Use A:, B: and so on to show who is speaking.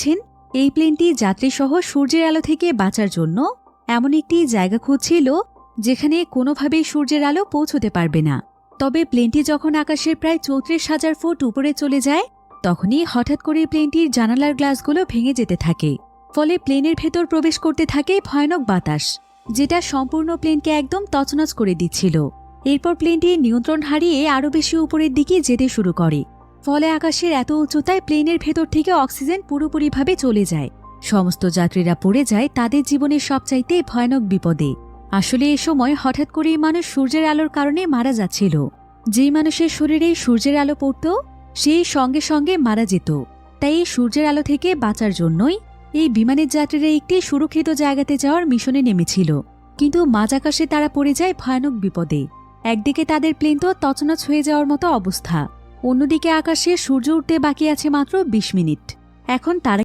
A: করেছেন এই প্লেনটি যাত্রীসহ সূর্যের আলো থেকে বাঁচার জন্য এমন একটি জায়গা খুঁজছিল যেখানে কোনোভাবেই সূর্যের আলো পৌঁছতে পারবে না। তবে প্লেনটি যখন আকাশের প্রায় ৩৪,০০০ ফুট উপরে চলে যায় তখনই হঠাৎ করে প্লেনটির জানালার গ্লাসগুলো ভেঙে যেতে থাকে। ফলে প্লেনের ভেতর প্রবেশ করতে থাকে ভয়ানক বাতাস, যেটা সম্পূর্ণ প্লেনকে একদম তছনছ করে দিচ্ছিল। এরপর প্লেনটি নিয়ন্ত্রণ হারিয়ে আরও বেশি উপরের দিকে যেতে শুরু করে। ফলে আকাশের এত উচ্চতায় প্লেনের ভেতর থেকে অক্সিজেন পুরোপুরিভাবে চলে যায়। সমস্ত যাত্রীরা পড়ে যায় তাদের জীবনের সবচাইতে ভয়ানক বিপদে। আসলে এ সময় হঠাৎ করেই মানুষ সূর্যের আলোর কারণে মারা যাচ্ছিল। যেই মানুষের শরীরে সূর্যের আলো পড়ত সেই সঙ্গে সঙ্গে মারা যেত। তাই এই সূর্যের আলো থেকে বাঁচার জন্যই এই বিমানের যাত্রীরা একটি সুরক্ষিত জায়গাতে যাওয়ার মিশনে নেমেছিল। কিন্তু মাঝ আকাশে তারা পড়ে যায় ভয়ানক বিপদে। একদিকে তাদের প্লেন তো তছনছ হয়ে যাওয়ার মতো অবস্থা, অন্যদিকে আকাশে সূর্য উঠতে বাকি আছে মাত্র ২০ মিনিট। এখন তারা